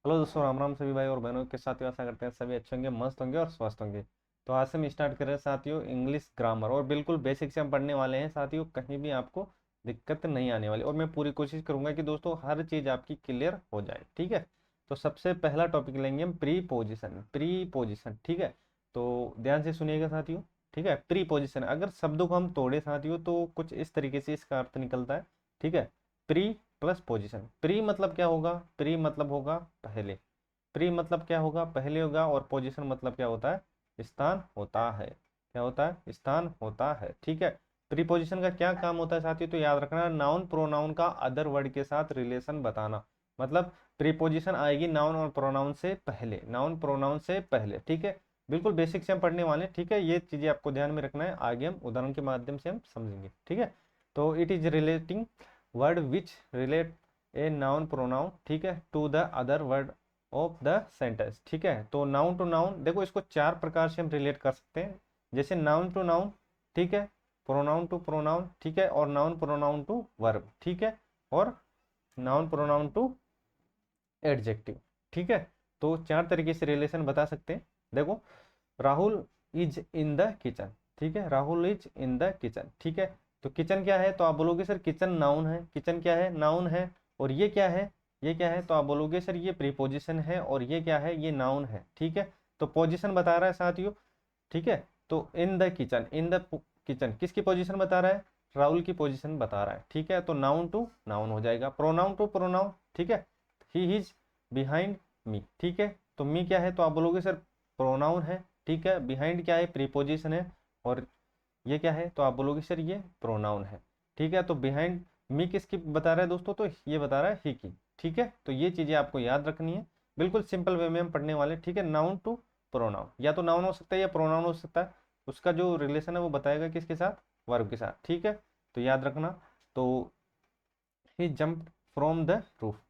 Hello दोस्तों, राम राम सभी भाई और बहनों के साथियों। आशा करते हैं सभी अच्छे होंगे, मस्त होंगे और स्वस्थ होंगे। तो आज से हम स्टार्ट कर रहे हैं साथियों इंग्लिश ग्रामर, और बिल्कुल बेसिक से हम पढ़ने वाले हैं साथियों। कहीं भी आपको दिक्कत नहीं आने वाली, और मैं पूरी कोशिश करूंगा कि दोस्तों हर चीज़ आपकी क्लियर हो जाए। ठीक है, तो सबसे पहला टॉपिक लेंगे हम प्री पोजिशन। प्री पोजिशन, ठीक है। तो ध्यान से सुनिएगा साथियों। ठीक है, प्री पोजिशन अगर शब्दों को हम तोड़े साथियों तो कुछ इस तरीके से इसका अर्थ निकलता है। ठीक है, प्री प्लस पोजिशन। प्री मतलब क्या होगा? प्री मतलब होगा पहले। प्री मतलब क्या होगा? पहले होगा। और पोजीशन मतलब क्या होता है? स्थान होता है। क्या होता है? स्थान होता है। ठीक है, प्रीपोजिशन का क्या काम होता है साथियों? तो याद रखना, नाउन प्रोनाउन का अदर वर्ड के साथ रिलेशन बताना। मतलब प्रीपोजिशन आएगी नाउन और प्रोनाउन से पहले, नाउन प्रोनाउन से पहले। ठीक है, बिल्कुल बेसिक से हम पढ़ने वाले हैं। ठीक है, ये चीजें आपको ध्यान में रखना है, आगे हम उदाहरण के माध्यम से हम समझेंगे। ठीक है, तो it is relating word which relate a noun pronoun, ठीक है, to the other word of the sentence. ठीक है, तो नाउन टू नाउन देखो, इसको चार प्रकार से हम रिलेट कर सकते हैं। जैसे नाउन टू नाउन, ठीक है, प्रोनाउन टू प्रोनाउन, ठीक है, और नाउन प्रोनाउन टू वर्ब, ठीक है, और नाउन प्रोनाउन टू एडजेक्टिव। ठीक है, तो चार तरीके से रिलेशन बता सकते हैं। देखो, Rahul is in the kitchen. ठीक है, Rahul is in the kitchen. ठीक है, तो किचन क्या है? तो आप बोलोगे सर किचन नाउन है। किचन क्या है? नाउन है। और ये क्या है? ये क्या है? तो आप बोलोगे सर ये प्रीपोजिशन है। और ये क्या है? ये नाउन है। ठीक है, तो पोजिशन बता रहा है साथियों। ठीक है, तो in the kitchen, in the kitchen किसकी पोजीशन बता रहा है? राहुल की पोजीशन बता रहा है। ठीक है, तो नाउन टू नाउन हो जाएगा। प्रोनाउन टू प्रोनाउन, ठीक है, ही इज बिहाइंड मी। ठीक है, तो मी क्या है? तो आप बोलोगे सर प्रोनाउन है। ठीक है, बिहाइंड क्या है? प्रीपोजिशन है। और ये क्या है? तो आप बोलोगे सर ये प्रोनाउन है। ठीक है, तो बिहाइंड मी किसकी बता रहा है दोस्तों? तो ये बता रहा है ही की। ठीक है, तो ये चीजें आपको याद रखनी है। बिल्कुल सिंपल वे में हम पढ़ने वाले। ठीक है, नाउन टू प्रोनाउन, या तो नाउन हो सकता है या प्रोनाउन हो सकता है। उसका जो रिलेशन है वो बताएगा किसके साथ? वर्ब के साथ। ठीक है, तो याद रखना। तो he jump from the roof,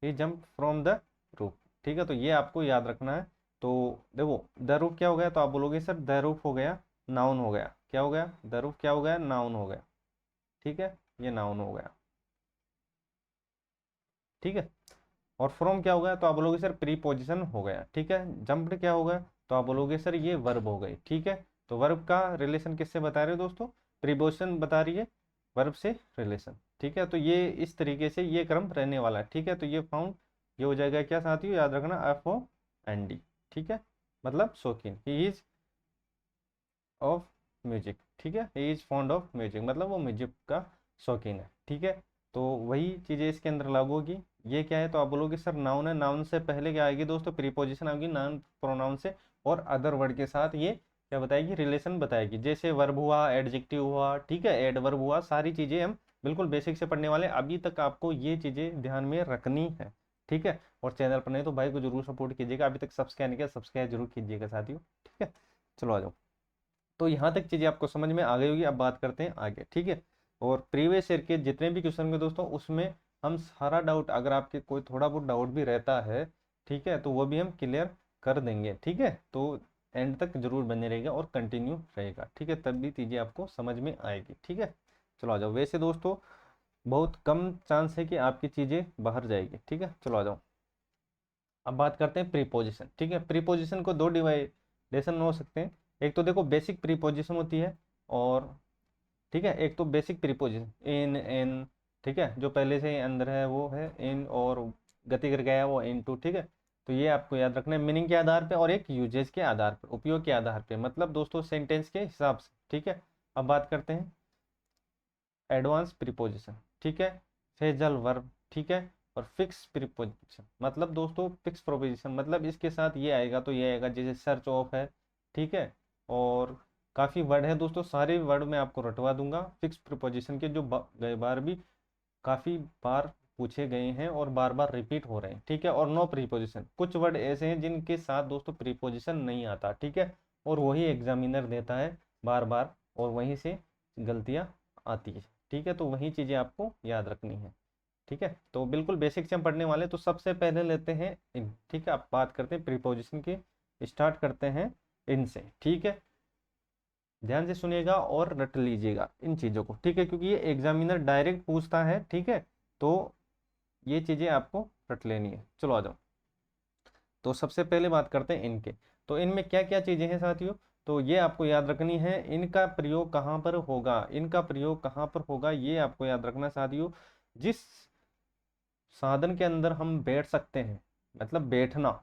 he jump from the roof. ठीक है, तो ये आपको याद रखना है। तो देखो, द रूफ क्या हो गया? तो आप बोलोगे सर द रूफ हो गया नाउन हो गया। क्या हो गया? द रूफ क्या हो गया? नाउन हो गया। ठीक है, ये नाउन हो गया। ठीक है, और फ्रॉम क्या हो गया? तो आप बोलोगे सर प्रीपोजिशन हो गया। ठीक है, जंप्ड क्या हो गया? तो आप बोलोगे सर ये वर्ब हो गई। ठीक है, तो वर्ब का रिलेशन किससे बता रहे हो दोस्तों? प्रीपोजिशन बता रही है वर्ब से रिलेशन। ठीक है, तो ये इस तरीके से ये क्रम रहने वाला है। ठीक है, तो ये फाउंड, ये हो जाएगा क्या साथियों? याद रखना, FOND। ठीक है, मतलब शौकीन, ही इज ऑफ म्यूजिक। ठीक है, he is fond of music, मतलब वो म्यूजिक का शौकीन है। ठीक है, तो वही चीजें इसके अंदर लागू होगी। ये क्या है? तो आप बोलोगे सर नाउन है। नाउन से पहले क्या आएगी दोस्तों? प्रीपोजिशन आएगी नाउन प्रोनाउन से, और अदर वर्ड के साथ ये क्या बताएगी? रिलेशन बताएगी। जैसे वर्ब हुआ, एडजेक्टिव हुआ, ठीक है, एडवर्ब हुआ, सारी चीजें हम बिल्कुल बेसिक से पढ़ने वाले हैं। अभी तक आपको ये चीजें ध्यान में रखनी है। ठीक है, और चैनल पर नहीं तो भाई को जरूर सपोर्ट कीजिएगा। अभी तक सब्सक्राइब नहीं किया, सब्सक्राइब जरूर कीजिएगा साथियों। ठीक है, चलो आ जाओ। तो यहाँ तक चीजें आपको समझ में आ गई होगी। अब बात करते हैं आगे। ठीक है, और प्रीवियस ईयर के जितने भी क्वेश्चन होंगे दोस्तों, उसमें हम सारा डाउट, अगर आपके कोई थोड़ा बहुत डाउट भी रहता है, ठीक है, तो वो भी हम क्लियर कर देंगे। ठीक है, तो एंड तक जरूर बने रहेगा और कंटिन्यू रहेगा। ठीक है, तब भी चीजें आपको समझ में आएगी। ठीक है, चलो आ जाओ। वैसे दोस्तों बहुत कम चांस है कि आपकी चीजें बाहर जाएगी। ठीक है, चलो आ जाओ। अब बात करते हैं प्रीपोजिशन। ठीक है, प्रीपोजिशन को दो डिवाइडेशन हो सकते हैं। एक तो देखो बेसिक प्रीपोजिशन होती है, और ठीक है, एक तो बेसिक प्रीपोजिशन इन इन, ठीक है, जो पहले से ही अंदर है वो है इन, और गति कर गया है वो इन टू। ठीक है, तो ये आपको याद रखना है मीनिंग के आधार पे, और एक यूजेज के आधार पर, उपयोग के आधार पे, मतलब दोस्तों सेंटेंस के हिसाब से। ठीक है, अब बात करते हैं एडवांस प्रीपोजिशन। ठीक है, फ्रेजल वर्ब, ठीक है, और फिक्स प्रीपोजिशन, मतलब दोस्तों फिक्स प्रोपोजिशन, मतलब इसके साथ ये आएगा तो ये आएगा। जैसे सर्च ऑफ है, ठीक है, और काफ़ी वर्ड है दोस्तों, सारे वर्ड मैं आपको रटवा दूंगा फिक्स प्रीपोजिशन के, जो गए बार भी काफ़ी बार पूछे गए हैं और बार बार रिपीट हो रहे हैं। ठीक है, और नो प्रीपोजिशन, कुछ वर्ड ऐसे हैं जिनके साथ दोस्तों प्रीपोजिशन नहीं आता। ठीक है, और वही एग्जामिनर देता है बार बार, और वहीं से गलतियां आती है। ठीक है, तो वही चीज़ें आपको याद रखनी है। ठीक है, तो बिल्कुल बेसिक से हम पढ़ने वाले हैं। तो सबसे पहले लेते हैं इन। ठीक है, आप बात करते हैं प्रीपोजिशन की, स्टार्ट करते हैं इनसे। ठीक है, ध्यान से सुनिएगा और रट लीजिएगा इन चीज़ों को। ठीक है, क्योंकि ये एग्जामिनर डायरेक्ट पूछता है। ठीक है, तो ये चीज़ें आपको रट लेनी है। चलो आ जाओ। तो सबसे पहले बात करते हैं इनके। तो इनमें क्या क्या चीजें हैं साथियों, तो ये आपको याद रखनी है। इनका प्रयोग कहाँ पर होगा, इनका प्रयोग कहाँ पर होगा ये आपको याद रखना है साथियों। जिस साधन के अंदर हम बैठ सकते हैं, मतलब बैठना,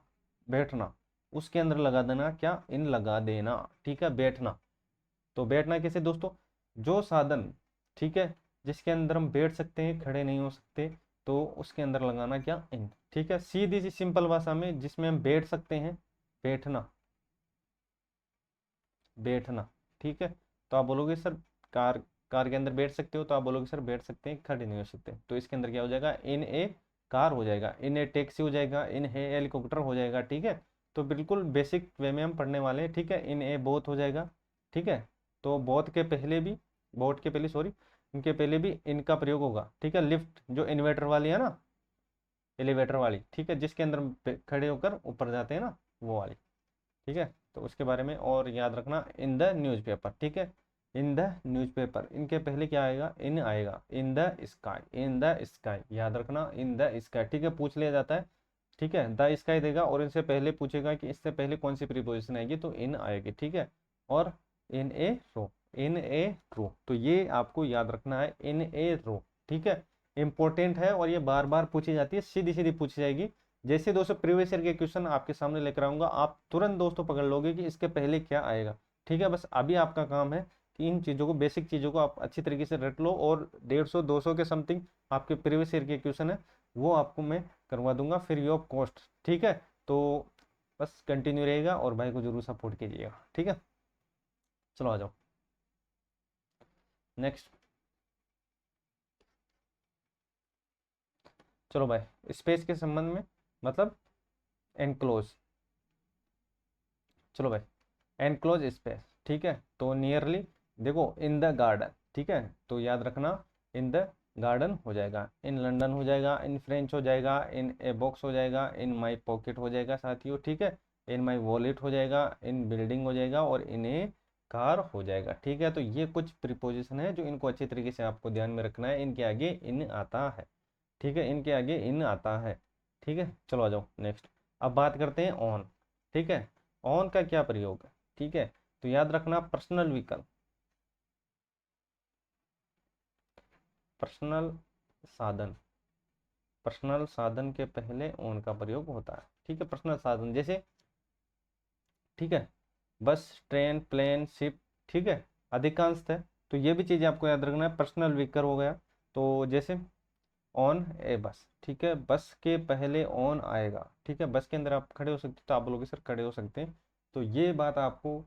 बैठना, उसके अंदर लगा देना क्या, इन लगा देना। ठीक है, बैठना। तो बैठना कैसे दोस्तों, जो साधन, ठीक है, जिसके अंदर हम बैठ सकते हैं, खड़े नहीं हो सकते, तो उसके अंदर लगाना क्या, इन। ठीक है, सीधी सी सिंपल भाषा में जिसमें हम बैठ सकते हैं, बैठना, बैठना। ठीक है, तो आप बोलोगे सर कार, कार के अंदर बैठ सकते हो, तो आप बोलोगे सर बैठ सकते हैं, खड़े नहीं हो सकते, तो इसके अंदर क्या हो जाएगा, इन ए कार हो जाएगा, इन ए टैक्सी हो जाएगा, इन ए हेलीकॉप्टर हो जाएगा। ठीक है, तो बिल्कुल बेसिक वे में हम पढ़ने वाले हैं। ठीक है, इन ए बोथ हो जाएगा। ठीक है, तो बोथ के पहले भी, बोथ के पहले सॉरी, इनके पहले भी इनका प्रयोग होगा। ठीक है, लिफ्ट जो इन्वर्टर वाली है ना, एलिवेटर वाली, ठीक है, जिसके अंदर हम खड़े होकर ऊपर जाते हैं ना, वो वाली। ठीक है, तो उसके बारे में और याद रखना, इन द न्यूज़पेपर। ठीक है, इन द न्यूज़पेपर, इनके पहले क्या आएगा, इन आएगा, in the sky, in the sky, याद रखना, इन द स्काई। ठीक है, पूछ लिया जाता है। ठीक है, द स्काई देगा और इनसे पहले पूछेगा कि इससे पहले कौन सी प्रीपोजिशन आएगी, तो इन आएगी। ठीक है, और इन ए रो, इन ए रो, तो ये आपको याद रखना है, इन ए रो। ठीक है, इंपॉर्टेंट है और ये बार बार पूछी जाती है, सीधी सीधी पूछी जाएगी। जैसे दोस्तों प्रीवियस ईयर के क्वेश्चन आपके सामने लेकर आऊंगा, आप तुरंत दोस्तों पकड़ लोगे कि इसके पहले क्या आएगा। ठीक है, बस अभी आपका काम है कि इन चीज़ों को, बेसिक चीज़ों को आप अच्छी तरीके से रट लो, और 150-200 के समथिंग आपके प्रीवियस ईयर के क्वेश्चन है, वो आपको मैं करवा दूंगा फ्री ऑफ कॉस्ट। ठीक है, तो बस कंटिन्यू रहेगा और भाई को जरूर सपोर्ट कीजिएगा। ठीक है, चलो आ जाओ नेक्स्ट। चलो भाई, स्पेस के संबंध में, मतलब एनक्लोज। चलो भाई, एनक्लोज स्पेस। ठीक है, तो नियरली, देखो इन द गार्डन। ठीक है, तो याद रखना, इन द गार्डन हो जाएगा, इन लंदन हो जाएगा, इन फ्रेंच हो जाएगा, इन ए बॉक्स हो जाएगा, इन माई पॉकेट हो जाएगा साथियों। ठीक है, इन माई वॉलेट हो जाएगा, इन बिल्डिंग हो जाएगा, और इन ए कार हो जाएगा। ठीक है, तो ये कुछ प्रीपोजिशन है जो इनको अच्छी तरीके से आपको ध्यान में रखना है, इनके आगे इन आता है। ठीक है, इनके आगे इन आता है। ठीक है, चलो आ जाओ नेक्स्ट। अब बात करते हैं ऑन। ठीक है, ऑन का क्या प्रयोग है। ठीक है, तो याद रखना, पर्सनल व्हीकल, पर्सनल साधन, पर्सनल साधन के पहले ऑन का प्रयोग होता है। ठीक है, पर्सनल साधन जैसे, ठीक है, बस, ट्रेन, प्लेन, शिप। ठीक है, अधिकांश है, तो ये भी चीज़ आपको याद रखना है, पर्सनल व्हीकल हो गया। तो जैसे ऑन ए बस। ठीक है, बस के पहले ऑन आएगा। ठीक है, बस के अंदर आप खड़े हो सकते, तो आप बोलोगे सर खड़े हो सकते हैं, तो ये बात आपको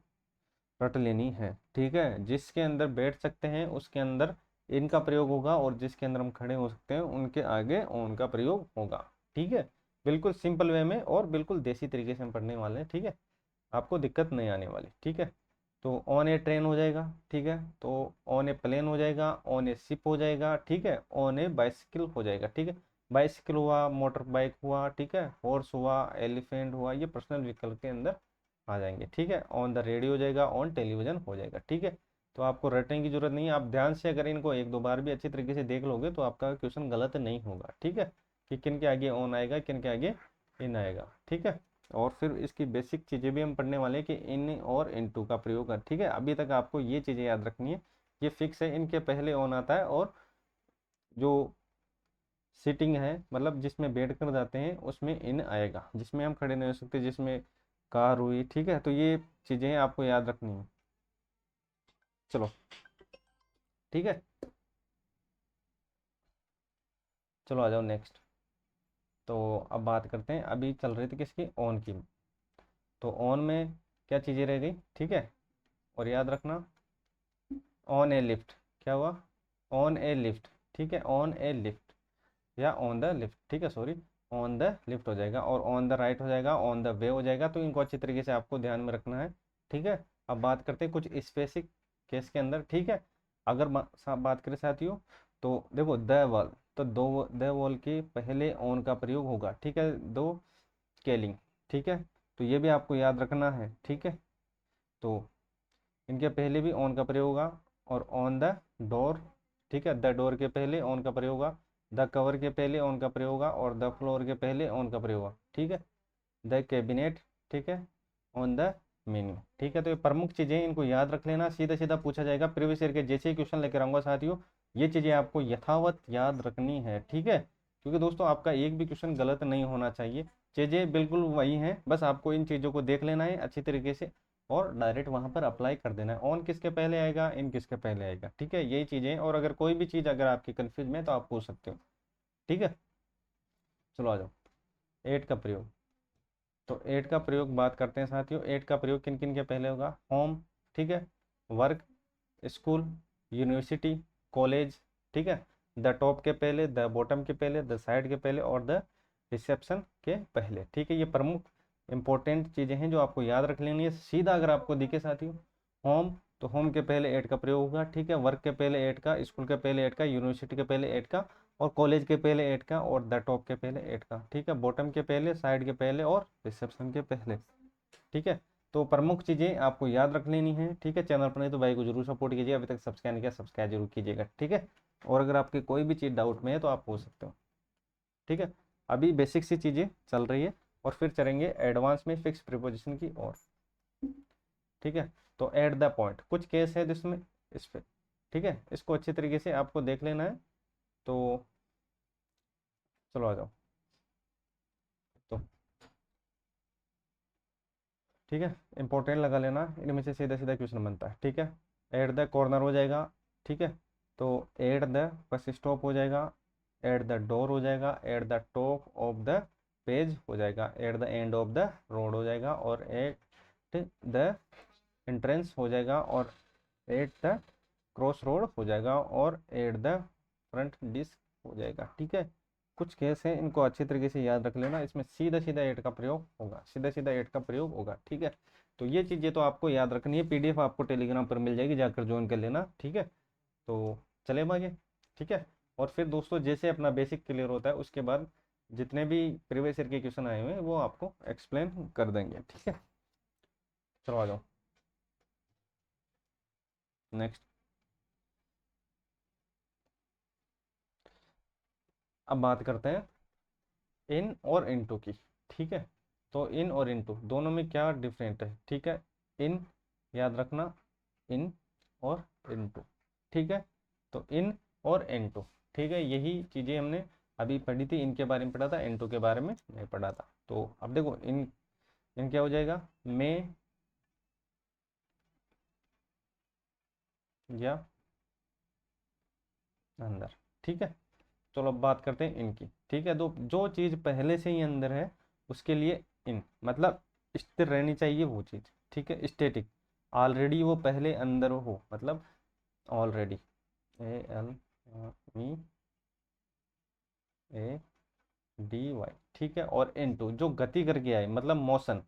रट लेनी है। ठीक है, जिसके अंदर बैठ सकते हैं उसके अंदर इनका प्रयोग होगा, और जिसके अंदर हम खड़े हो सकते हैं उनके आगे ऑन का प्रयोग होगा। ठीक है, बिल्कुल सिंपल वे में और बिल्कुल देसी तरीके से हम पढ़ने वाले हैं। ठीक है, आपको दिक्कत नहीं आने वाली। ठीक है, तो ऑन ए ट्रेन हो जाएगा। ठीक है, तो ऑन ए प्लेन हो जाएगा, ऑन ए शिप हो जाएगा। ठीक है, ऑन ए बाइसिकल हो जाएगा। ठीक है, बाइसिकल हुआ, मोटर बाइक हुआ, ठीक है, हॉर्स हुआ, एलिफेंट हुआ, ये पर्सनल व्हीकल के अंदर आ जाएंगे। ठीक है, ऑन द रेडियो हो जाएगा, ऑन टेलीविजन हो जाएगा। ठीक है, तो आपको रटने की जरूरत नहीं है, आप ध्यान से अगर इनको एक दो बार भी अच्छी तरीके से देख लोगे तो आपका क्वेश्चन गलत नहीं होगा। ठीक है, कि किन के आगे ऑन आएगा, किन के आगे इन आएगा। ठीक है, और फिर इसकी बेसिक चीज़ें भी हम पढ़ने वाले हैं कि इन और इन टू का प्रयोग कर। ठीक है, अभी तक आपको ये चीज़ें याद रखनी है, ये फिक्स है, इनके पहले ऑन आता है, और जो सीटिंग है, मतलब जिसमें बैठ कर जाते हैं उसमें इन आएगा, जिसमें हम खड़े नहीं हो सकते, जिसमें कार हुई। ठीक है, तो ये चीज़ें आपको याद रखनी है। चलो, ठीक है, चलो आ जाओ नेक्स्ट। तो अब बात करते हैं, अभी चल रही थी किसकी, ऑन की। तो ऑन में क्या चीज़ें रह गई। ठीक है, और याद रखना, ऑन ए लिफ्ट, क्या हुआ, ऑन ए लिफ्ट। ठीक है, ऑन ए लिफ्ट या ऑन द लिफ्ट। ठीक है, सॉरी, ऑन द लिफ्ट हो जाएगा, और ऑन द राइट हो जाएगा, ऑन द वे हो जाएगा, तो इनको अच्छी तरीके से आपको ध्यान में रखना है। ठीक है, अब बात करते हैं कुछ स्पेसिफिक केस के अंदर। ठीक है, अगर बात करें साथियों, तो देखो द वॉल, तो दो द वॉल के पहले ऑन का प्रयोग होगा। ठीक है, दो स्केलिंग। ठीक है, तो ये भी आपको याद रखना है। ठीक है, तो इनके पहले भी ऑन का प्रयोग होगा, और ऑन द डोर। ठीक है, द डोर के पहले ऑन का प्रयोग होगा, द कवर के पहले ऑन का प्रयोग होगा, और द फ्लोर के पहले ऑन का प्रयोग होगा। ठीक है, द कैबिनेट, ठीक है, ऑन द मेन्यू, ठीक है। तो ये प्रमुख चीज़ें, इनको याद रख लेना, सीधा सीधा पूछा जाएगा प्रीवियस ईयर के जैसे ही क्वेश्चन लेकर आऊंगा साथियों, ये चीज़ें आपको यथावत याद रखनी है, ठीक है। क्योंकि दोस्तों आपका एक भी क्वेश्चन गलत नहीं होना चाहिए, चीज़ें बिल्कुल वही हैं, बस आपको इन चीज़ों को देख लेना है अच्छी तरीके से और डायरेक्ट वहां पर अप्लाई कर देना है। ऑन किसके पहले आएगा, इन किसके पहले आएगा, ठीक है, यही चीज़ें। और अगर कोई भी चीज़ अगर आपकी कंफ्यूज में है तो आप पूछ सकते हो, ठीक है। चलो आ जाओ, एट का प्रयोग। तो एट का प्रयोग बात करते हैं साथियों। एट का प्रयोग किन किन के पहले होगा, होम, ठीक है, वर्क, स्कूल, यूनिवर्सिटी, कॉलेज, ठीक है, द टॉप के पहले, द बॉटम के पहले, द साइड के पहले और द रिसेप्शन के पहले, ठीक है। ये प्रमुख इंपॉर्टेंट चीज़ें हैं जो आपको याद रख लेनी है। सीधा अगर आपको दिखे साथियों होम, तो होम के पहले एट का प्रयोग होगा, ठीक है, वर्क के पहले एट का, स्कूल के पहले एट का, यूनिवर्सिटी के पहले एट का और कॉलेज के पहले एट का और द टॉप के पहले एट का, ठीक है, बॉटम के पहले, साइड के पहले और रिसेप्शन के पहले, ठीक है। तो प्रमुख चीज़ें आपको याद रख लेनी है, ठीक है। चैनल पर नहीं तो भाई को जरूर सपोर्ट कीजिए, अभी तक सब्सक्राइब नहीं किया सब्सक्राइब जरूर कीजिएगा, ठीक है। और अगर आपकी कोई भी चीज़ डाउट में है तो आप पूछ सकते हो, ठीक है। अभी बेसिक सी चीज़ें चल रही है और फिर चलेंगे एडवांस में फिक्स प्रीपोजिशन की ओर, ठीक है। तो एट द पॉइंट कुछ केस है जिसमें इस पे, ठीक है, इसको अच्छी तरीके से आपको देख लेना है। तो चलो आ जाओ, तो ठीक है, इंपॉर्टेंट लगा लेना, इनमें से सीधा सीधा क्वेश्चन बनता है, ठीक है। एट द कॉर्नर हो जाएगा, ठीक है। तो एट द बस स्टॉप हो जाएगा, एट द डोर हो जाएगा, at the top of the page हो जाएगा, at the end of the road हो जाएगा और एट द एंट्रेंस हो जाएगा और एट द क्रॉस रोड हो जाएगा और एट द फ्रंट डिस्क हो जाएगा, ठीक है। कुछ केस हैं, इनको अच्छी तरीके से याद रख लेना, इसमें सीधा सीधा एट का प्रयोग होगा, सीधा सीधा एट का प्रयोग होगा, ठीक है। तो ये चीज़ें तो आपको याद रखनी है, पीडीएफ आपको टेलीग्राम पर मिल जाएगी, जाकर ज्वाइन कर लेना, ठीक है। तो चले आगे, ठीक है। और फिर दोस्तों जैसे अपना बेसिक क्लियर होता है उसके बाद जितने भी प्रीवियस ईयर के क्वेश्चन आए हुए हैं वो आपको एक्सप्लेन कर देंगे, ठीक है। चलो आ जाओ नेक्स्ट। अब बात करते हैं इन और इनटू की, ठीक है। तो इन और इनटू दोनों में क्या डिफरेंट है, ठीक है। इन याद रखना, इन और इनटू, ठीक है। तो इन और इनटू, ठीक है, यही चीज़ें हमने अभी पढ़ी थी, इनके बारे में पढ़ा था, इनटू के बारे में नहीं पढ़ा था। तो अब देखो इन क्या हो जाएगा, में या अंदर, ठीक है। चलो अब बात करते हैं इनकी, ठीक है। तो जो चीज़ पहले से ही अंदर है उसके लिए इन मतलब स्थिर रहनी चाहिए वो चीज़, ठीक है, स्टेटिक, ऑलरेडी वो पहले अंदर हो मतलब already, A L E A D Y, ठीक है। और इन टू जो गति करके आए मतलब मोशन,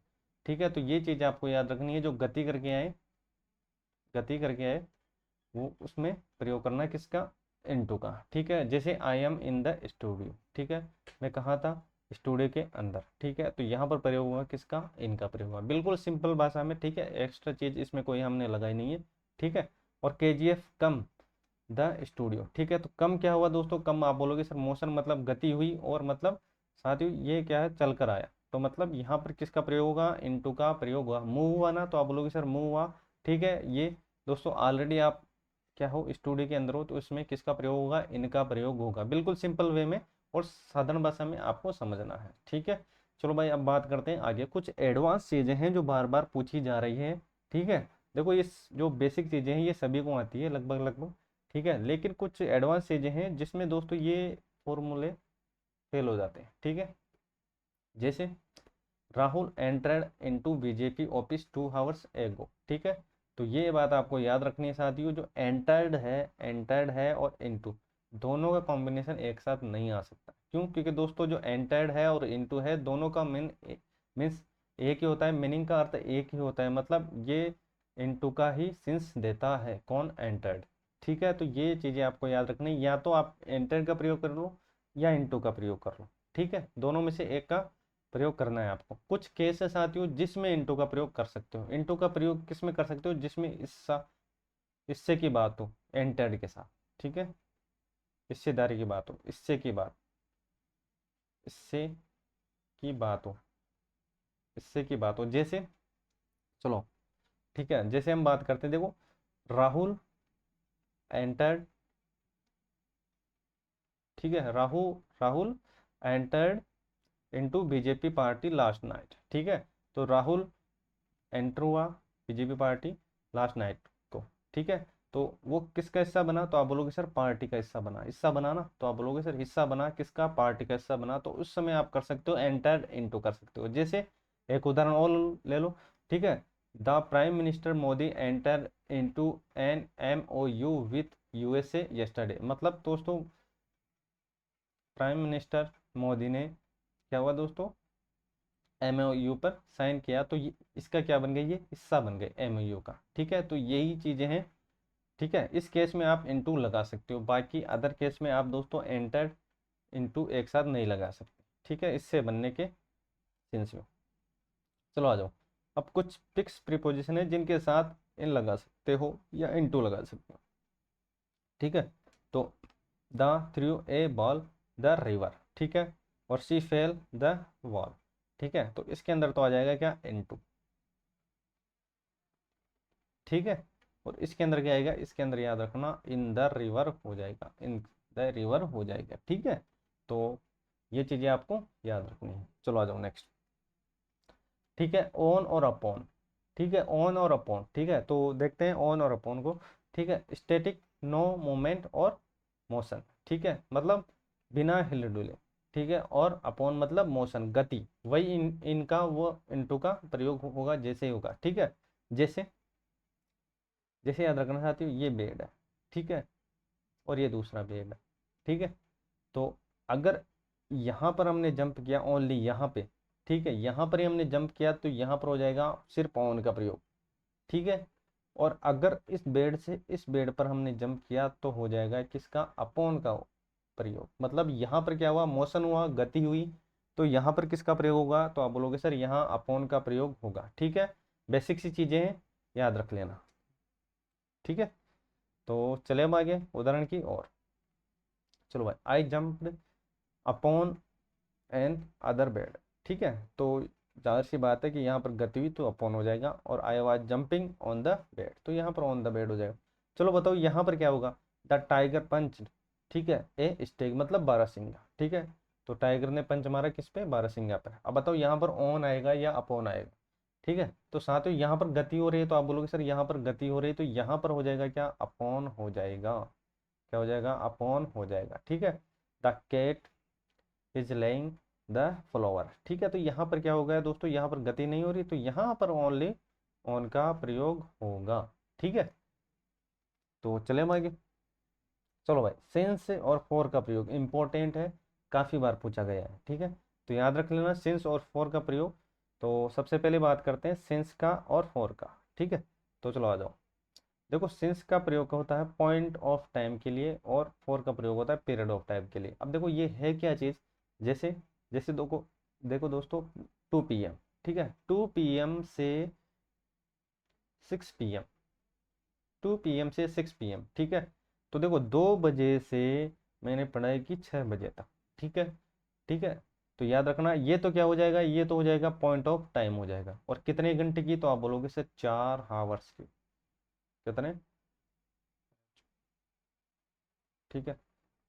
ठीक है। तो ये चीज़ आपको याद रखनी है, जो गति करके आए, गति करके आए वो उसमें प्रयोग करना है किसका, इनटू का, ठीक है। जैसे I am in the studio, ठीक है, मैं कहाँ था, स्टूडियो के अंदर, ठीक है। तो यहाँ पर प्रयोग हुआ किसका, इनका प्रयोग हुआ, बिल्कुल सिंपल भाषा में, ठीक है। एक्स्ट्रा चीज इसमें कोई हमने लगाई नहीं है, ठीक है। और के जी एफ कम द स्टूडियो, ठीक है। तो कम क्या हुआ दोस्तों, कम आप बोलोगे सर मोशन मतलब गति हुई और मतलब साथ ही ये क्या है, चल कर आया, तो मतलब यहाँ पर किसका प्रयोग होगा, इनटू का प्रयोग हुआ। मूव हुआ ना, तो आप बोलोगे सर मूव हुआ, ठीक है। ये दोस्तों ऑलरेडी आप क्या हो, स्टूडियो के अंदर हो, तो इसमें किसका प्रयोग होगा, इनका प्रयोग होगा, बिल्कुल सिंपल वे में और साधारण भाषा में आपको समझना है, ठीक है। चलो भाई अब बात करते हैं आगे, कुछ एडवांस चीज़ें हैं जो बार बार पूछी जा रही है, ठीक है। देखो ये जो बेसिक चीज़ें हैं ये सभी को आती है लगभग लगभग, ठीक है। लेकिन कुछ एडवांस चीज़ें हैं जिसमें दोस्तों ये फॉर्मूले फेल हो जाते हैं, ठीक है। जैसे Rahul entered into BJP office 2 hours एगो, ठीक है। तो ये बात आपको याद रखनी है साथियों, जो एंटर्ड है और इनटू दोनों का कॉम्बिनेशन एक साथ नहीं आ सकता, क्यों, क्योंकि दोस्तों जो एंटर्ड है और इनटू है दोनों का मीन्स एक ही होता है, मीनिंग का अर्थ एक ही होता है, मतलब ये इनटू का ही सेंस देता है, कौन, एंटर्ड, ठीक है। तो ये चीज़ें आपको याद रखनी, या तो आप एंटर्ड का प्रयोग कर लो या इनटू का प्रयोग कर लो, ठीक है, दोनों में से एक का प्रयोग करना है आपको। कुछ केस है साथियों जिसमें इनटू का प्रयोग कर सकते हो, इनटू का प्रयोग किस में कर सकते हो, जिसमें इससे की बात हो, एंटर्ड के साथ, ठीक है, हिस्सेदारी की बात हो, इससे की बात, इससे की बात हो, इससे की बात हो, जैसे चलो ठीक है, जैसे हम बात करते हैं, देखो राहुल एंटर्ड, ठीक है, Rahul entered into BJP party last night, ठीक है। तो राहुल एंटर हुआ बीजेपी पार्टी लास्ट नाइट को, ठीक है। तो वो किसका हिस्सा बना, तो आप बोलोगे सर पार्टी का हिस्सा बना, हिस्सा बना ना, तो आप बोलोगे सर हिस्सा बना किसका, पार्टी का हिस्सा बना। तो उस समय आप कर सकते हो एंटर इनटू कर सकते हो। जैसे एक उदाहरण और ले लो, ठीक है। The prime minister Modi enter into an MOU विथ USA yesterday, मतलब दोस्तों प्राइम मिनिस्टर मोदी ने क्या हुआ दोस्तों, MOU पर साइन किया, तो ये इसका क्या बन गया, ये हिस्सा बन गए MOU का, ठीक है। तो यही चीजें हैं, ठीक है। इस केस में आप इनटू लगा सकते हो, बाकी अदर केस में आप दोस्तों एंटर इनटू एक साथ नहीं लगा सकते, ठीक है, इससे बनने के सेंस में। चलो आ जाओ, अब कुछ फिक्स प्रीपोजिशन है जिनके साथ इन लगा सकते हो या इनटू लगा सकते हो, ठीक है। तो the through a ball the river, ठीक है, और शी फेल द वॉल, ठीक है। तो इसके अंदर तो आ जाएगा क्या, इनटू, ठीक है। और इसके अंदर क्या आएगा, इसके अंदर याद रखना इन द रिवर हो जाएगा, इन द रिवर हो जाएगा, ठीक है। तो ये चीजें आपको याद रखनी है। चलो आ जाओ नेक्स्ट, ठीक है, ऑन और अपॉन, ठीक है, ऑन और अपॉन, ठीक है। तो देखते हैं ऑन और अपॉन को, ठीक है। स्टैटिक, नो मूवमेंट और मोशन, ठीक है, मतलब बिना हिले डुले, ठीक है। और अपॉन मतलब मोशन, गति, वही इनका वो इनटू का प्रयोग होगा, जैसे ही होगा, ठीक है। जैसे जैसे याद रखना चाहती हूँ, ये बेड है, ठीक है, और ये दूसरा बेड है, ठीक है। तो अगर यहाँ पर हमने जंप किया ओनली यहाँ पे, ठीक है, यहाँ पर ही हमने जंप किया, तो यहाँ पर हो जाएगा सिर्फ ऑन का प्रयोग, ठीक है। और अगर इस बेड से इस बेड पर हमने जंप किया तो हो जाएगा किसका, अपॉन का प्रयोग। मतलब यहाँ पर क्या हुआ, मोशन हुआ, गति हुई, तो यहाँ पर किसका प्रयोग होगा, तो आप बोलोगे सर यहाँ अपॉन का प्रयोग होगा, ठीक है। बेसिक सी चीजें हैं, याद रख लेना, ठीक है। तो चले हम आगे उदाहरण की और, चलो भाई, I jumped upon another bed, ठीक है। तो जाहिर सी बात है कि यहाँ पर गति हुई तो अपॉन हो जाएगा, और I was jumping on the bed, तो यहाँ पर ऑन द बेड हो जाएगा। चलो बताओ यहाँ पर क्या होगा, द टाइगर पंच, ठीक है, ए स्टेग मतलब बारहसिंगा, ठीक है। तो टाइगर ने पंच मारा किस पे, बारहसिंगा पर। अब बताओ यहाँ पर ऑन आएगा या अपॉन आएगा, ठीक है। तो साथ ही यहाँ पर गति हो रही है, तो आप बोलोगे सर यहाँ पर गति हो रही है, तो यहाँ पर हो जाएगा क्या, अपॉन हो जाएगा, क्या हो जाएगा, अपॉन हो जाएगा, ठीक है। The cat is laying the flower, ठीक है। तो यहाँ पर क्या हो गया दोस्तों, यहाँ पर गति नहीं हो रही, तो यहाँ पर ओनली ऑन का प्रयोग होगा, ठीक है। तो चले हम आगे, चलो भाई, सिंस और फॉर का प्रयोग इंपॉर्टेंट है, काफी बार पूछा गया है, ठीक है। तो याद रख लेना सिंस और फॉर का प्रयोग। तो सबसे पहले बात करते हैं सिंस का और फॉर का, ठीक है। तो चलो आ जाओ, देखो सिंस का प्रयोग होता है पॉइंट ऑफ टाइम के लिए, और फॉर का प्रयोग होता है पीरियड ऑफ टाइम के लिए। अब देखो ये है क्या चीज, जैसे जैसे देखो देखो दोस्तों, 2 PM, ठीक है, 2 PM से 6 PM, 2 PM से 6 PM, ठीक है। तो देखो 2 बजे से मैंने पढ़ाई की 6 बजे तक, ठीक है, ठीक है। तो याद रखना ये तो क्या हो जाएगा, ये तो हो जाएगा पॉइंट ऑफ टाइम हो जाएगा। और कितने घंटे की, तो आप बोलोगे सर 4 आवर्स की, कितने, ठीक है,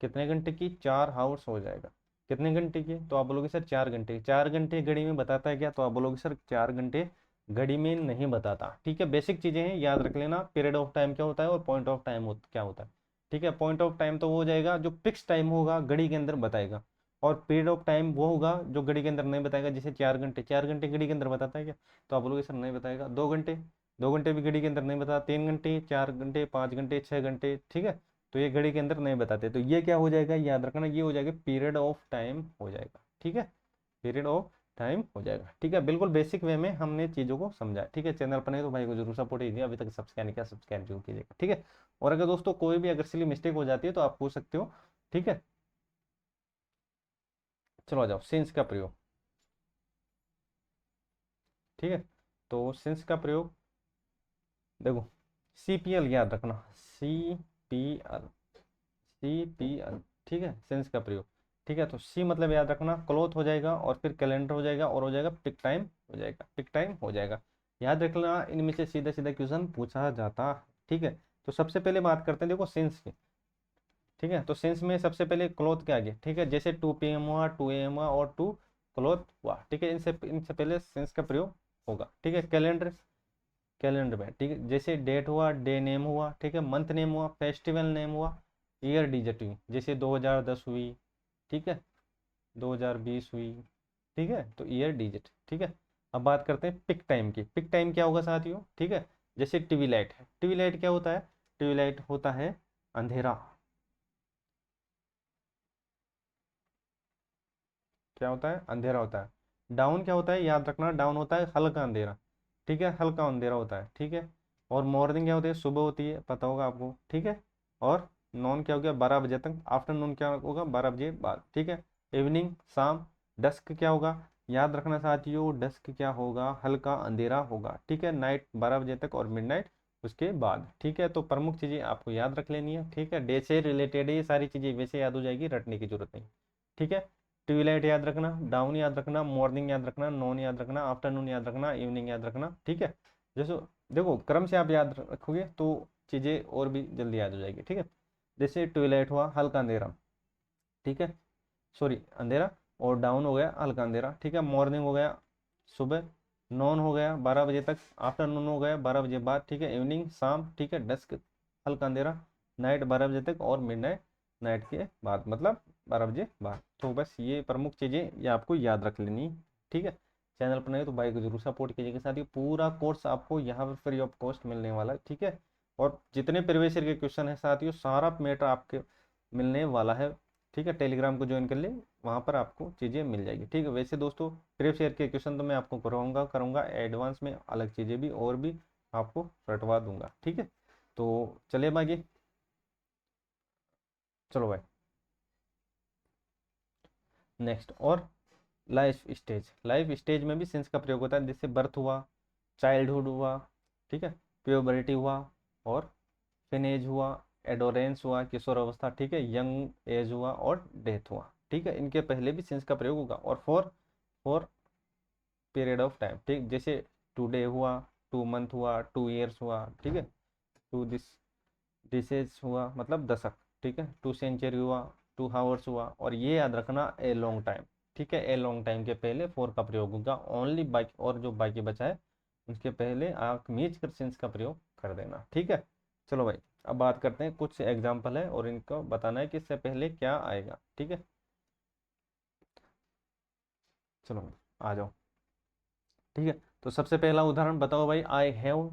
कितने घंटे की, 4 आवर्स हो जाएगा। कितने घंटे की, तो आप बोलोगे सर 4 घंटे, 4 घंटे घड़ी में बताता है क्या, तो आप बोलोगे सर 4 घंटे घड़ी में नहीं बताता, ठीक है। बेसिक चीजें हैं, याद रख लेना, पीरियड ऑफ टाइम क्या होता है और पॉइंट ऑफ टाइम क्या होता है, ठीक है। पॉइंट ऑफ टाइम तो वो हो जाएगा जो फिक्स टाइम होगा घड़ी के अंदर बताएगा, और पीरियड ऑफ टाइम वो होगा जो घड़ी के अंदर नहीं बताएगा। जैसे 4 घंटे, 4 घंटे घड़ी के अंदर बताता है क्या, तो आप बोलोगे सर नहीं बताएगा। 2 घंटे, 2 घंटे भी घड़ी के अंदर नहीं बताता। 3 घंटे, 4 घंटे, 5 घंटे, 6 घंटे, ठीक है। तो ये घड़ी के अंदर नहीं बताते, तो ये क्या हो जाएगा, याद रखना, ये हो जाएगा पीरियड ऑफ टाइम हो जाएगा, ठीक है, पीरियड ऑफ टाइम हो जाएगा, ठीक है। बिल्कुल बेसिक वे में हमने चीज़ों को समझा, ठीक है। चैनल पर नहीं तो भाई को जरूर सपोर्ट कीजिए, अभी तक सब्सक्राइब नहीं किया, सब्सक्राइब जरूर कीजिएगा, ठीक है। और अगर दोस्तों कोई भी अगर सिली मिस्टेक हो जाती है तो आप पूछ सकते हो, ठीक है। चलो आ जाओ, सिंस का प्रयोग, ठीक है। तो सिंस का प्रयोग देखो, CPL याद रखना, CPL, CPL, ठीक है, सिंस का प्रयोग। ठीक है। तो सी मतलब याद रखना क्लोथ हो जाएगा, और फिर कैलेंडर हो जाएगा, और हो जाएगा पिक टाइम हो जाएगा, पिक टाइम हो जाएगा। याद रख लेना, इनमें से सीधा सीधा क्वेश्चन पूछा जाता है। ठीक है। तो सबसे पहले बात करते हैं देखो सिंस की। ठीक है। तो सिंस में सबसे पहले क्लोथ के आगे, ठीक है, जैसे 2 PM हुआ, 2 AM हुआ, और टू क्लोथ हुआ। ठीक है। इनसे पहले सिंस का प्रयोग होगा। ठीक है। कैलेंडर, कैलेंडर में, ठीक है, जैसे डेट हुआ, डे नेम हुआ, ठीक है, मंथ नेम हुआ, फेस्टिवल नेम हुआ, ईयर डिजिट हुई, जैसे 2010 हुई, ठीक है, 2020 हुई। ठीक है। तो ईयर डिजिट। ठीक है। अब बात करते हैं पिक टाइम की। पिक टाइम क्या होगा साथियों? ठीक है। जैसे टीवी लाइट है, टीवी लाइट क्या होता है? टीवी लाइट होता है अंधेरा। क्या होता है? अंधेरा होता है। डाउन क्या होता है? याद रखना, डाउन होता है हल्का अंधेरा। ठीक है, हल्का अंधेरा होता है। ठीक है। और मॉर्निंग क्या होती है? सुबह होती है, पता होगा आपको। ठीक है। और नॉन क्या हो गया? 12 बजे तक। आफ्टरनून क्या होगा? 12 बजे बाद। ठीक है। इवनिंग, शाम। डस्क क्या होगा? याद रखना साथियों, डस्क क्या होगा? हल्का अंधेरा होगा। ठीक है। नाइट 12 बजे तक, और मिडनाइट उसके बाद। ठीक है। तो प्रमुख चीजें आपको याद रख लेनी है। ठीक है। डे से रिलेटेड ये सारी चीजें वैसे याद हो जाएगी, रटने की जरूरत नहीं। ठीक है। ट्यूबलाइट याद रखना, डाउन याद रखना, मॉर्निंग याद रखना, नॉन याद रखना, आफ्टरनून याद रखना, इवनिंग याद रखना। ठीक है। जैसे देखो क्रम से आप याद रखोगे तो चीज़ें और भी जल्दी याद हो जाएगी। ठीक है। जैसे ट्यूबलाइट हुआ हल्का अंधेरा, ठीक है, सॉरी अंधेरा, और डाउन हो गया हल्का अंधेरा। ठीक है। मॉर्निंग हो गया सुबह, नॉन हो गया 12 बजे तक, आफ्टरनून हो गया 12 बजे बाद। ठीक है। इवनिंग शाम। ठीक है। डस्क हल्का अंधेरा, नाइट 12 बजे तक, और मिडनाइट नाइट के बाद, मतलब 12 बजे बाद। तो बस ये प्रमुख चीज़ें ये आपको याद रख लेनी। ठीक है। चैनल पर नहीं तो भाई को जरूर सपोर्ट कीजिएगा। साथ ही पूरा कोर्स आपको यहाँ पर फ्री ऑफ कॉस्ट मिलने वाला है। ठीक है। और जितने प्रीवियस ईयर के क्वेश्चन है साथियों, सारा मैटर आपके मिलने वाला है। ठीक है। टेलीग्राम को ज्वाइन कर ले, वहाँ पर आपको चीज़ें मिल जाएगी। ठीक है। वैसे दोस्तों प्रीवियस ईयर के क्वेश्चन तो मैं आपको करवाऊंगा करूँगा एडवांस में, अलग चीज़ें भी और भी आपको रटवा दूंगा। ठीक है। तो चलिए बाकी, चलो भाई नेक्स्ट। और लाइफ स्टेज, लाइफ स्टेज में भी सेंस का प्रयोग होता है। जैसे बर्थ हुआ, चाइल्डहुड हुआ, ठीक है, प्योबर्टी हुआ, और फिनेज हुआ, एडोरेंस हुआ, किशोर अवस्था, ठीक है, यंग एज हुआ, और डेथ हुआ। ठीक है। इनके पहले भी सेंस का प्रयोग होगा। और फॉर पीरियड ऑफ टाइम, ठीक, जैसे टू डे हुआ, 2 मंथ हुआ, 2 ईयर्स हुआ, ठीक है, टू डिसेज हुआ मतलब दशक। ठीक है। 2 सेंचुरी हुआ, 2 हावर्स हुआ, और ये याद रखना ए लॉन्ग टाइम। ठीक है। ए लॉन्ग टाइम के पहले फोर का प्रयोग होगा ओनली, बाकी और जो बाकी बचा है उसके पहले आप मीच कर सेंस का प्रयोग कर देना। ठीक है। चलो भाई अब बात करते हैं, कुछ एग्जाम्पल है और इनको बताना है कि इससे पहले क्या आएगा। ठीक है। चलो भाई आ जाओ। ठीक है। तो सबसे पहला उदाहरण बताओ भाई, I have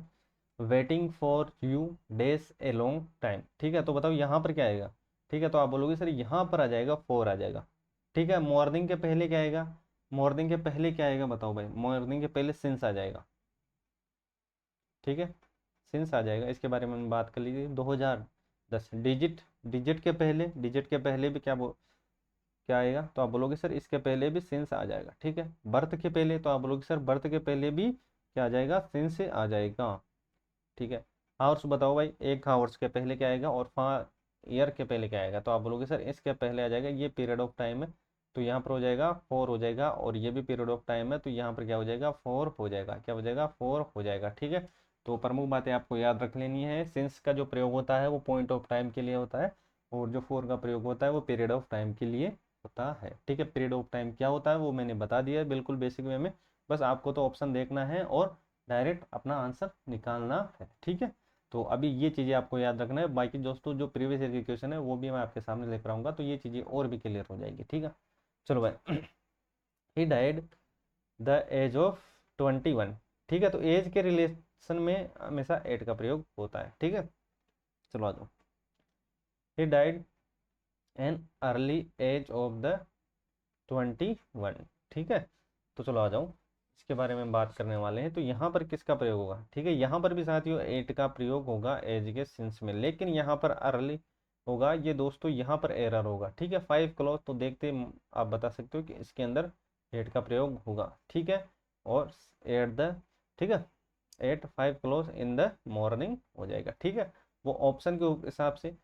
waiting for you days a long time. ठीक है। तो बताओ यहाँ पर क्या आएगा? ठीक है। तो आप बोलोगे सर यहाँ पर आ जाएगा, फोर आ जाएगा। ठीक है। मॉर्निंग के पहले क्या आएगा? मॉर्निंग के पहले क्या आएगा बताओ भाई? मॉर्निंग के पहले सिंस आ जाएगा। ठीक है। सिंस आ जाएगा, इसके बारे में हम बात कर लीजिए। 2010 डिजिट, डिजिट के पहले, डिजिट के पहले भी क्या आएगा? तो आप बोलोगे सर इसके पहले भी सिंस आ जाएगा। ठीक है। बर्थ के पहले, तो आप बोलोगे सर बर्थ के पहले भी क्या आ जाएगा? सिंस आ जाएगा। ठीक है। हावर्स बताओ भाई, 1 हावर्स के पहले क्या आएगा? और ईयर के पहले क्या आएगा? तो आप बोलोगे सर इसके पहले आ जाएगा, ये पीरियड ऑफ टाइम है तो यहाँ पर हो जाएगा फोर हो जाएगा, और ये भी पीरियड ऑफ टाइम है तो यहाँ पर क्या हो जाएगा? फोर हो जाएगा। क्या हो जाएगा? फोर हो जाएगा। ठीक है। तो प्रमुख बातें आपको याद रख लेनी है। सिंस का जो प्रयोग होता है वो पॉइंट ऑफ टाइम के लिए होता है, और जो फोर का प्रयोग होता है वो पीरियड ऑफ टाइम के लिए होता है। ठीक है। पीरियड ऑफ टाइम क्या होता है वो मैंने बता दिया है बिल्कुल बेसिक वे में, बस आपको तो ऑप्शन देखना है और डायरेक्ट अपना आंसर निकालना है। ठीक है। तो अभी ये चीज़ें आपको याद रखना है, बाकी दोस्तों जो प्रीवियस ईयर की क्वेश्चन है वो भी मैं आपके सामने लेकर आऊँगा तो ये चीज़ें और भी क्लियर हो जाएगी। ठीक है। चलो भाई he died the age of 21। ठीक है। तो एज के रिलेशन में हमेशा एट का प्रयोग होता है। ठीक है। चलो आ जाओ। He died an early age of the 21। ठीक है। तो चलो आ जाओ, इसके बारे में बात करने वाले हैं। तो यहाँ पर किसका प्रयोग होगा? ठीक है। यहाँ पर भी साथियों एट का प्रयोग होगा एज के सेंस में, लेकिन यहाँ पर अर्ली होगा ये दोस्तों, यहाँ पर एरर होगा। ठीक है। 5 क्लॉज तो देखते आप बता सकते हो कि इसके अंदर एट का प्रयोग होगा। ठीक है। और एट द, ठीक है, 8 5 क्लॉज इन द मॉर्निंग हो जाएगा। ठीक है। वो ऑप्शन के हिसाब से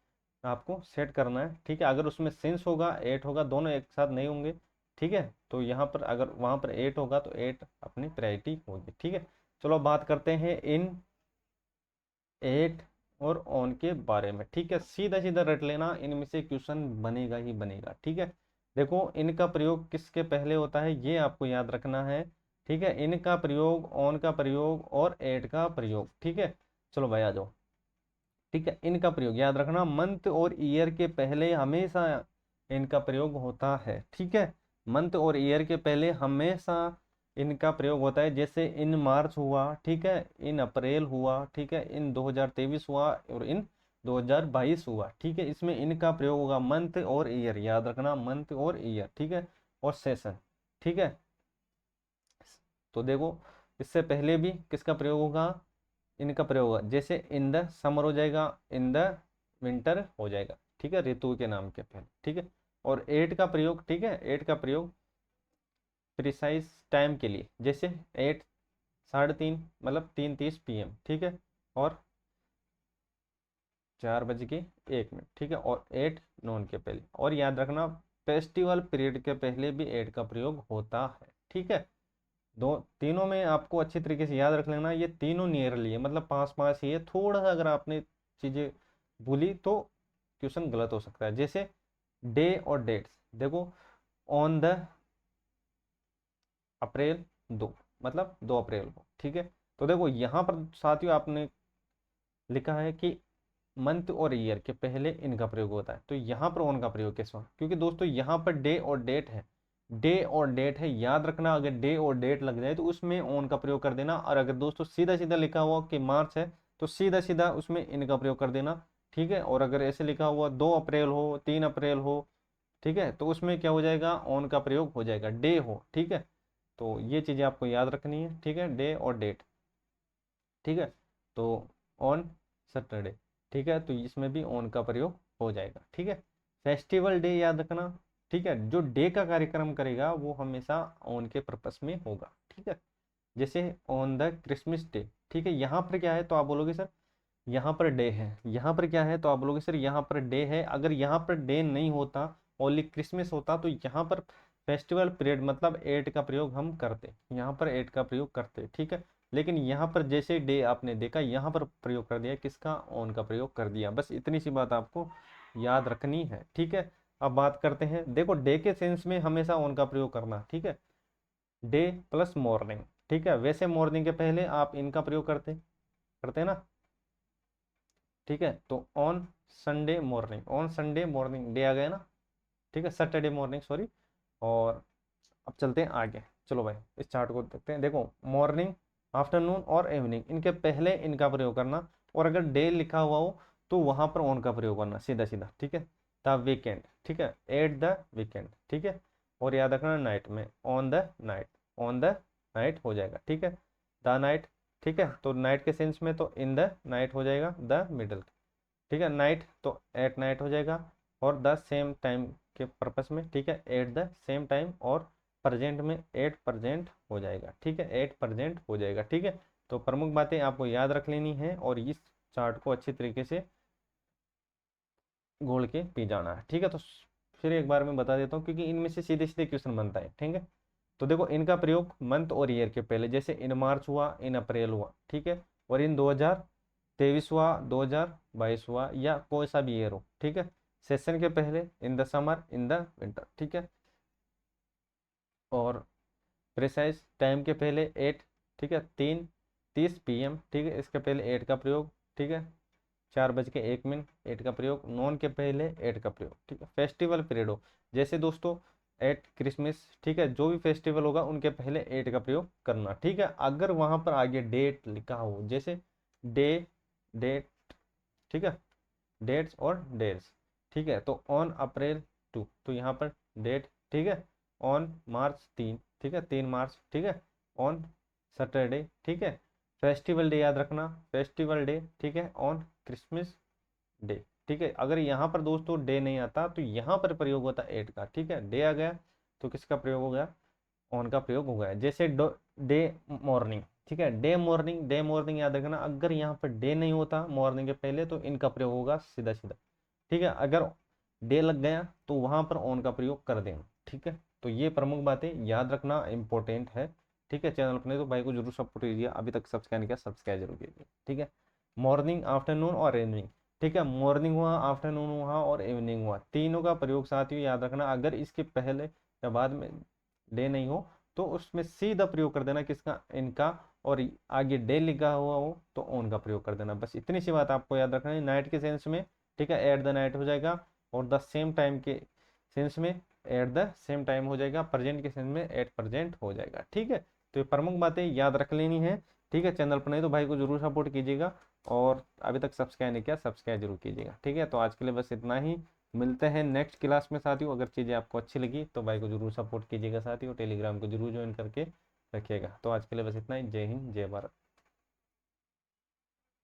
आपको सेट करना है, ठीक है। अगर उसमें सिंस होगा, एट होगा, दोनों एक साथ नहीं होंगे, ठीक है। तो यहाँ पर अगर वहाँ पर एट होगा तो एट अपनी प्रायोरिटी होगी, ठीक है। चलो अब बात करते हैं इन, एट और ऑन के बारे में, ठीक है। सीधा सीधा रट लेना, इनमें से क्वेश्चन बनेगा ही बनेगा, ठीक है। देखो इनका प्रयोग किसके पहले होता है ये आपको याद रखना है, ठीक है। इनका प्रयोग, ऑन का प्रयोग और एट का प्रयोग, ठीक है। चलो भाई आ जाओ, ठीक है। इनका प्रयोग याद रखना, मंथ और ईयर के पहले हमेशा इनका प्रयोग होता है, ठीक है। मंथ और ईयर के पहले हमेशा इनका प्रयोग होता है। जैसे इन मार्च हुआ, ठीक है, इन अप्रैल हुआ, ठीक है, इन 2023 हुआ और इन 2022 हुआ, ठीक है। इसमें इनका प्रयोग होगा मंथ और ईयर, याद रखना मंथ और ईयर, ठीक है, और सेशन, ठीक है। तो देखो इससे पहले भी किसका प्रयोग होगा, इनका प्रयोग होगा। जैसे इन द समर हो जाएगा, इन द विंटर हो जाएगा, ठीक है, ऋतु के नाम के पहले, ठीक है। और एट का प्रयोग, ठीक है, एट का प्रयोग प्रिसाइज टाइम के लिए, जैसे एट 3:30 मतलब 3:30 PM, ठीक है, और 4:01, ठीक है, और एट नॉन के पहले। और याद रखना फेस्टिवल पीरियड के पहले भी एट का प्रयोग होता है, ठीक है। दो तीनों में आपको अच्छी तरीके से याद रख लेना, ये तीनों नियरली है, मतलब पास पास ही है। थोड़ा सा अगर आपने चीजें भूली तो क्वेश्चन गलत हो सकता है। जैसे डे और डेट्स, देखो ऑन द अप्रैल 2, मतलब 2 अप्रैल को, ठीक है। तो देखो यहाँ पर साथियों आपने लिखा है कि मंथ और ईयर के पहले इनका प्रयोग होता है, तो यहाँ पर ऑन का प्रयोग कैसे हुआ, क्योंकि दोस्तों यहाँ पर डे और डेट है, डे और डेट है, याद रखना। अगर डे और डेट लग जाए तो उसमें ऑन का प्रयोग कर देना। और अगर दोस्तों सीधा सीधा लिखा हुआ कि मार्च है तो सीधा सीधा उसमें इनका प्रयोग कर देना, ठीक है। और अगर ऐसे लिखा हुआ 2 अप्रैल हो, 3 अप्रैल हो, ठीक है, तो उसमें क्या हो जाएगा, ऑन का प्रयोग हो जाएगा, डे हो, ठीक है। तो ये चीजें आपको याद रखनी है, ठीक है, डे और डेट, ठीक है। तो ऑन सैटरडे, ठीक है, तो इसमें भी ऑन का प्रयोग हो जाएगा, ठीक है। फेस्टिवल डे याद रखना, ठीक है, जो डे का कार्यक्रम करेगा वो हमेशा ऑन के पर्पस में होगा, ठीक है। जैसे ऑन द क्रिसमस डे, ठीक है, यहाँ पर क्या है तो आप बोलोगे सर यहाँ पर डे है, यहाँ पर क्या है तो आप बोलोगे सर यहाँ पर डे है। अगर यहाँ पर डे नहीं होता, ओनली क्रिसमस होता, तो यहाँ पर फेस्टिवल पीरियड मतलब एट का प्रयोग हम करते, यहाँ पर एट का प्रयोग करते, ठीक है। लेकिन यहाँ पर जैसे डे आपने देखा, यहाँ पर प्रयोग कर दिया किसका, ऑन का प्रयोग कर दिया। बस इतनी सी बात आपको याद रखनी है, ठीक है। अब बात करते हैं, देखो डे के सेंस में हमेशा ऑन का प्रयोग करना, ठीक है, डे प्लस मॉर्निंग, ठीक है। वैसे मॉर्निंग के पहले आप इनका प्रयोग करते करते हैं ना, ठीक है। तो on Sunday morning, on Sunday morning day आ गया ना, ठीक है, सैटरडे मॉर्निंग सॉरी। और अब चलते हैं आगे, चलो भाई इस चार्ट को देखते हैं। देखो मॉर्निंग, आफ्टरनून और इवनिंग, इनके पहले इनका प्रयोग करना। और अगर डे लिखा हुआ हो तो वहां पर ऑन का प्रयोग करना सीधा सीधा, ठीक है। द वीकेंड, ठीक है, एट द वीकेंड, ठीक है। और याद रखना नाइट में on the night, on the night हो जाएगा, ठीक है, द नाइट, ठीक है। तो नाइट के सेंस में तो इन द नाइट हो जाएगा, द मिडल, ठीक है, नाइट तो एट नाइट हो जाएगा। और द सेम टाइम के पर्पस में, ठीक है, एट द सेम टाइम। और प्रेजेंट में एट प्रेजेंट हो जाएगा, ठीक है, एट प्रेजेंट हो जाएगा, ठीक है। तो प्रमुख बातें आपको याद रख लेनी है और इस चार्ट को अच्छी तरीके से घोल के पी जाना है, ठीक है। तो फिर एक बार मैं बता देता हूँ क्योंकि इनमें से सीधे सीधे क्वेश्चन बनता है, ठीक है। तो देखो इनका प्रयोग मंथ और ईयर के पहले, जैसे इन मार्च हुआ, इन अप्रैल हुआ, ठीक है, और इन 2023 हुआ, 2022 हुआ, या कोई सा भी ईयर हो, ठीक है। सेशन के पहले in the summer, in the winter, ठीक है। और प्रिसाइज टाइम के पहले एट, ठीक है, 3:30 PM, ठीक है, इसके पहले एट का प्रयोग, ठीक है, 4:01 एट का प्रयोग, नॉन के पहले एट का प्रयोग, ठीक है। फेस्टिवल पीरियड हो, जैसे दोस्तों एट क्रिसमस, ठीक है, जो भी फेस्टिवल होगा उनके पहले एट का प्रयोग करना, ठीक है। अगर वहां पर आगे डेट लिखा हो, जैसे डे, डेट, ठीक है, डेट्स और डेज, ठीक है, तो ऑन अप्रैल 2 तो यहाँ पर डेट, ठीक है, ऑन मार्च 3, ठीक है, 3 मार्च, ठीक है, ऑन सैटरडे, ठीक है। फेस्टिवल डे याद रखना, फेस्टिवल डे, ठीक है, ऑन क्रिसमस डे, ठीक है। अगर यहाँ पर दोस्तों डे नहीं आता तो यहाँ पर प्रयोग होता है एट का, ठीक है। डे आ गया तो किसका प्रयोग हो गया, ऑन का प्रयोग हो गया। जैसे डे मॉर्निंग, ठीक है, डे मॉर्निंग, डे मॉर्निंग याद रखना। अगर यहाँ पर डे नहीं होता मॉर्निंग के पहले तो इनका प्रयोग होगा सीधा सीधा ठीक है। अगर डे लग गया तो वहां पर ऑन का प्रयोग कर देना। ठीक है, तो ये प्रमुख बातें याद रखना इंपॉर्टेंट है। ठीक है, चैनल अपने तो भाई को जरूर सपोर्ट कीजिए, अभी तक सब्सक्राइब नहीं किया सब्सक्राइब जरूर कीजिए। ठीक है, मॉर्निंग आफ्टरनून और इवनिंग। ठीक है, मॉर्निंग हुआ, आफ्टरनून हुआ और इवनिंग हुआ, तीनों का प्रयोग साथियों याद रखना। अगर इसके पहले या बाद में डे नहीं हो तो उसमें सीधा प्रयोग कर देना किसका, इनका, और आगे डे लिखा हुआ हो तो ऑन का प्रयोग कर देना। बस इतनी सी बात आपको याद रखना है नाइट के सेंस में। ठीक है, एट द नाइट हो जाएगा, और द सेम टाइम के सेंस में एट द सेम टाइम हो जाएगा, प्रेजेंट के सेंस में एट प्रेजेंट हो जाएगा। ठीक है, तो ये प्रमुख बातें याद रख लेनी है। ठीक है, चैनल पर नहीं तो भाई को जरूर सपोर्ट कीजिएगा, और अभी तक सब्सक्राइब नहीं किया सब्सक्राइब जरूर कीजिएगा। ठीक है, तो आज के लिए बस इतना ही, मिलते हैं नेक्स्ट क्लास में साथियों। अगर चीज़ें आपको अच्छी लगी तो भाई को जरूर सपोर्ट कीजिएगा साथियों, टेलीग्राम को जरूर ज्वाइन करके रखिएगा। तो आज के लिए बस इतना ही, जय हिंद जय भारत।